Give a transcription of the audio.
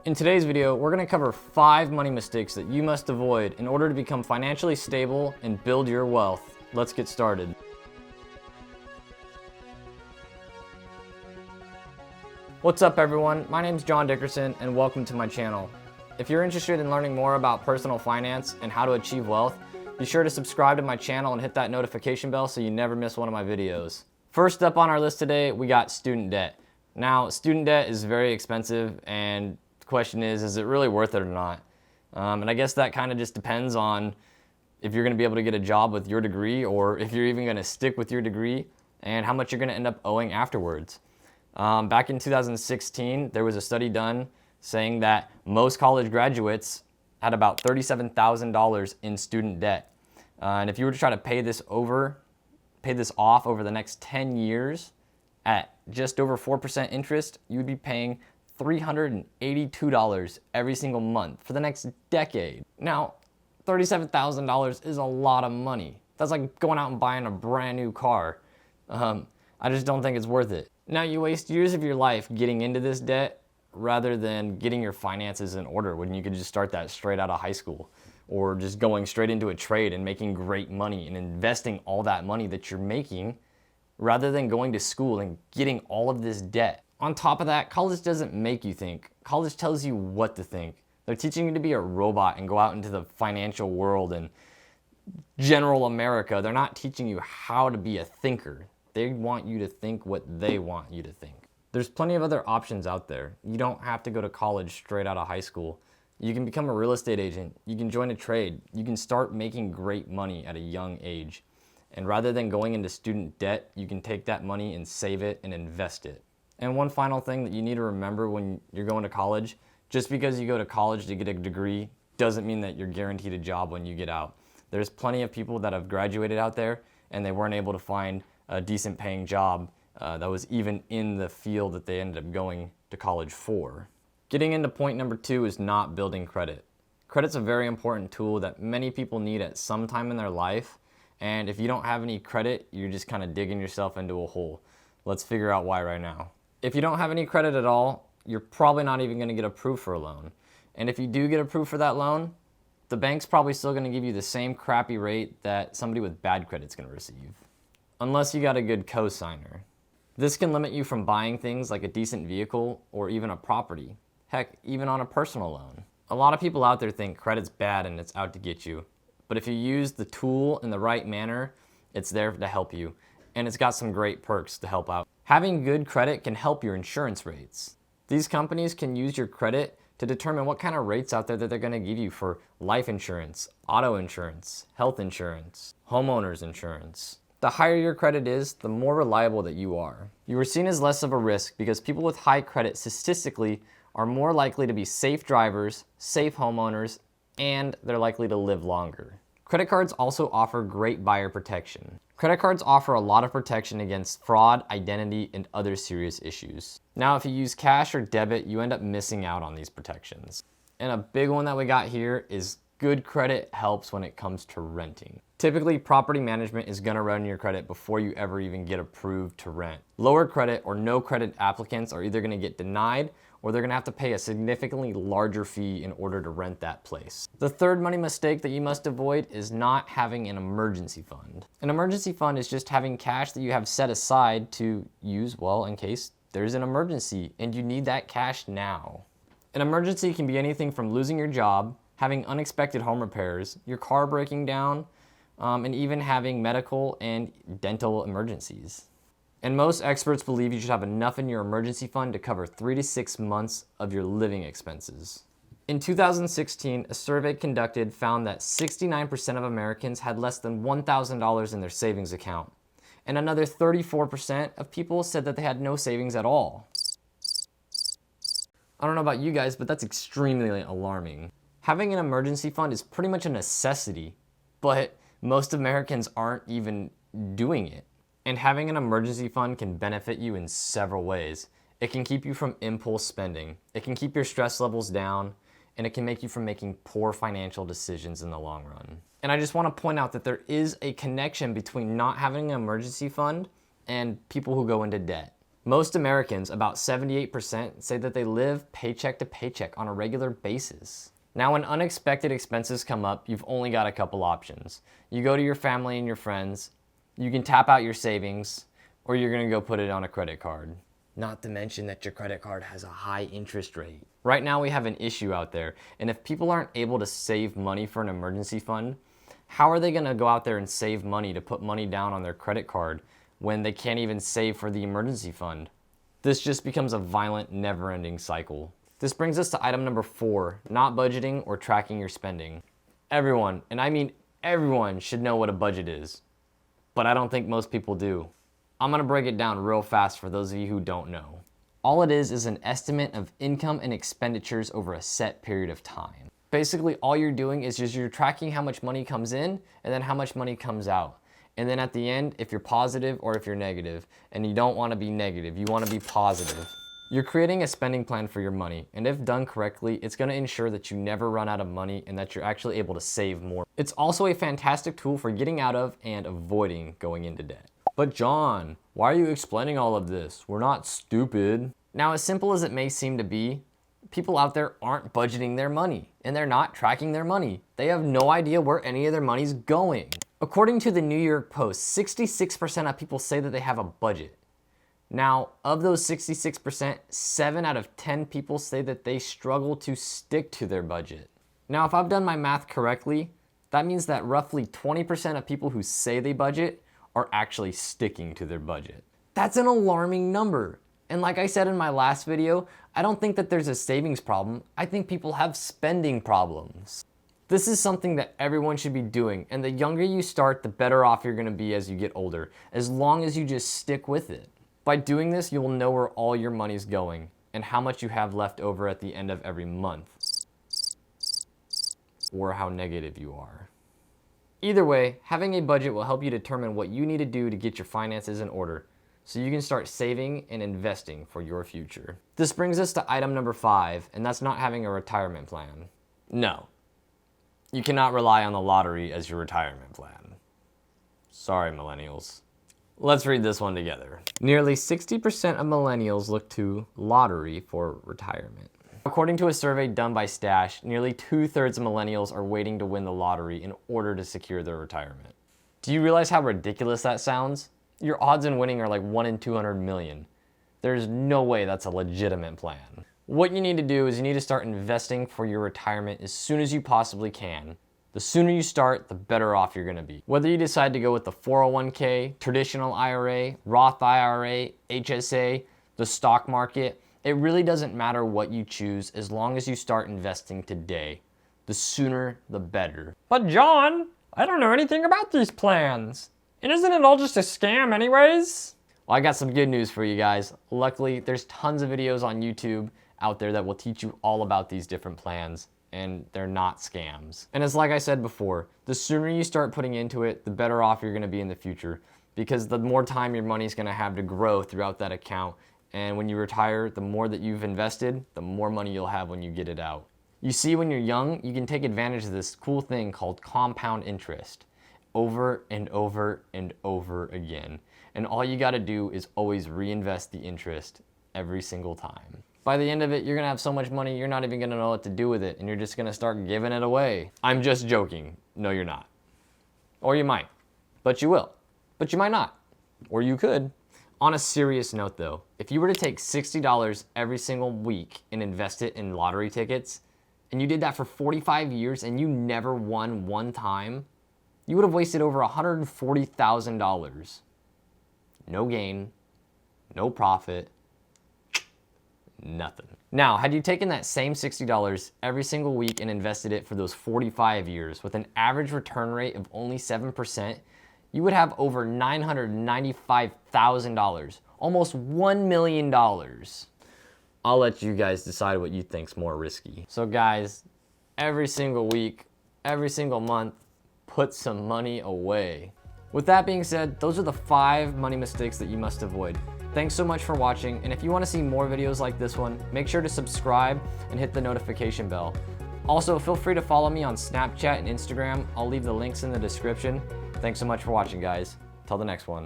In today's video, we're going to cover 5 money mistakes that you must avoid in order to become financially stable and build your wealth. Let's get started. What's up everyone? My name is John Dickerson and welcome to my channel. If you're interested in learning more about personal finance and how to achieve wealth, be sure to subscribe to my channel and hit that notification bell so you never miss one of my videos. First up on our list today, we got student debt. Now, student debt is very expensive and the question is it really worth it or not? And I guess that kind of just depends on if you're going to be able to get a job with your degree or if you're even going to stick with your degree and how much you're going to end up owing afterwards. Back in 2016, there was a study done saying that most college graduates had about $37,000 in student debt. And if you were to try to pay this off over the next 10 years at just over 4% interest, you would be paying $382 every single month for the next decade. Now, $37,000 is a lot of money. That's like going out and buying a brand new car. I just don't think it's worth it. Now, you waste years of your life getting into this debt rather than getting your finances in order when you could just start that straight out of high school or just going straight into a trade and making great money and investing all that money that you're making rather than going to school and getting all of this debt. On top of that, college doesn't make you think. College tells you what to think. They're teaching you to be a robot and go out into the financial world and general America. They're not teaching you how to be a thinker. They want you to think what they want you to think. There's plenty of other options out there. You don't have to go to college straight out of high school. You can become a real estate agent. You can join a trade. You can start making great money at a young age. And rather than going into student debt, you can take that money and save it and invest it. And one final thing that you need to remember when you're going to college, just because you go to college to get a degree doesn't mean that you're guaranteed a job when you get out. There's plenty of people that have graduated out there and they weren't able to find a decent paying job that was even in the field that they ended up going to college for. Getting into point number 2 is not building credit. Credit's a very important tool that many people need at some time in their life. And if you don't have any credit, you're just kind of digging yourself into a hole. Let's figure out why right now. If you don't have any credit at all, you're probably not even going to get approved for a loan. And if you do get approved for that loan, the bank's probably still going to give you the same crappy rate that somebody with bad credit's going to receive. Unless you got a good cosigner. This can limit you from buying things like a decent vehicle or even a property. Heck, even on a personal loan. A lot of people out there think credit's bad and it's out to get you. But if you use the tool in the right manner, it's there to help you. And it's got some great perks to help out. Having good credit can help your insurance rates. These companies can use your credit to determine what kind of rates out there that they're going to give you for life insurance, auto insurance, health insurance, homeowners insurance. The higher your credit is, the more reliable that you are. You are seen as less of a risk because people with high credit statistically are more likely to be safe drivers, safe homeowners, and they're likely to live longer. Credit cards also offer great buyer protection. Credit cards offer a lot of protection against fraud, identity, and other serious issues. Now, if you use cash or debit, you end up missing out on these protections. And a big one that we got here is good credit helps when it comes to renting. Typically, property management is going to run your credit before you ever even get approved to rent. Lower credit or no credit applicants are either going to get denied or they're going to have to pay a significantly larger fee in order to rent that place. The third money mistake that you must avoid is not having an emergency fund. An emergency fund is just having cash that you have set aside to use, well, in case there's an emergency and you need that cash now. An emergency can be anything from losing your job, having unexpected home repairs, your car breaking down, and even having medical and dental emergencies. And most experts believe you should have enough in your emergency fund to cover 3 to 6 months of your living expenses. In 2016, a survey conducted found that 69% of Americans had less than $1,000 in their savings account. And another 34% of people said that they had no savings at all. I don't know about you guys, but that's extremely alarming. Having an emergency fund is pretty much a necessity, but most Americans aren't even doing it. And having an emergency fund can benefit you in several ways. It can keep you from impulse spending. It can keep your stress levels down, and it can make you from making poor financial decisions in the long run. And I just want to point out that there is a connection between not having an emergency fund and people who go into debt. Most Americans, about 78%, say that they live paycheck to paycheck on a regular basis. Now, when unexpected expenses come up, you've only got a couple options. You go to your family and your friends, you can tap out your savings, or you're gonna go put it on a credit card. Not to mention that your credit card has a high interest rate. Right now we have an issue out there, and if people aren't able to save money for an emergency fund, how are they gonna go out there and save money to put money down on their credit card when they can't even save for the emergency fund? This just becomes a violent, never-ending cycle. This brings us to item number 4, not budgeting or tracking your spending. Everyone, and I mean everyone, should know what a budget is, but I don't think most people do. I'm gonna break it down real fast for those of you who don't know. All it is an estimate of income and expenditures over a set period of time. Basically, all you're doing is you're tracking how much money comes in and then how much money comes out. And then at the end, if you're positive or if you're negative, and you don't want to be negative, you want to be positive. You're creating a spending plan for your money, and if done correctly, it's going to ensure that you never run out of money and that you're actually able to save more. It's also a fantastic tool for getting out of and avoiding going into debt. But John, why are you explaining all of this? We're not stupid. Now, as simple as it may seem to be, people out there aren't budgeting their money, and they're not tracking their money. They have no idea where any of their money's going. According to the New York Post, 66% of people say that they have a budget. Now, of those 66%, 7 out of 10 people say that they struggle to stick to their budget. Now, if I've done my math correctly, that means that roughly 20% of people who say they budget are actually sticking to their budget. That's an alarming number. And like I said in my last video, I don't think that there's a savings problem. I think people have spending problems. This is something that everyone should be doing, and the younger you start, the better off you're gonna be as you get older, as long as you just stick with it. By doing this, you will know where all your money's going and how much you have left over at the end of every month, or how negative you are. Either way, having a budget will help you determine what you need to do to get your finances in order, so you can start saving and investing for your future. This brings us to item number 5, and that's not having a retirement plan. No, you cannot rely on the lottery as your retirement plan. Sorry, millennials. Let's read this one together. Nearly 60% of millennials look to lottery for retirement. According to a survey done by Stash, nearly 2/3 of millennials are waiting to win the lottery in order to secure their retirement. Do you realize how ridiculous that sounds? Your odds in winning are like 1 in 200 million. There's no way that's a legitimate plan. What you need to do is you need to start investing for your retirement as soon as you possibly can. The sooner you start, the better off you're gonna be. Whether you decide to go with the 401k, traditional IRA, Roth IRA, HSA, the stock market, it really doesn't matter what you choose as long as you start investing today. The sooner, the better. But John, I don't know anything about these plans. And isn't it all just a scam anyways? Well, I got some good news for you guys. Luckily, there's tons of videos on YouTube out there that will teach you all about these different plans, and they're not scams. And it's like I said before, the sooner you start putting into it, the better off you're gonna be in the future, because the more time your money's gonna have to grow throughout that account. And when you retire, the more that you've invested, the more money you'll have when you get it out. You see, when you're young, you can take advantage of this cool thing called compound interest over and over and over again. And all you gotta do is always reinvest the interest every single time. By the end of it, you're gonna have so much money, you're not even gonna know what to do with it, and you're just gonna start giving it away. I'm just joking. No, you're not. Or you might, but you will. But you might not, or you could. On a serious note though, if you were to take $60 every single week and invest it in lottery tickets, and you did that for 45 years and you never won one time, you would have wasted over $140,000. No gain, no profit, nothing. Now, had you taken that same $60 every single week and invested it for those 45 years with an average return rate of only 7%, you would have over $995,000, almost $1 million. I'll let you guys decide what you think's more risky. So guys, every single week, every single month, put some money away. With that being said, those are the 5 money mistakes that you must avoid. Thanks so much for watching, and if you want to see more videos like this one, make sure to subscribe and hit the notification bell. Also, feel free to follow me on Snapchat and Instagram. I'll leave the links in the description. Thanks so much for watching, guys. Till the next one.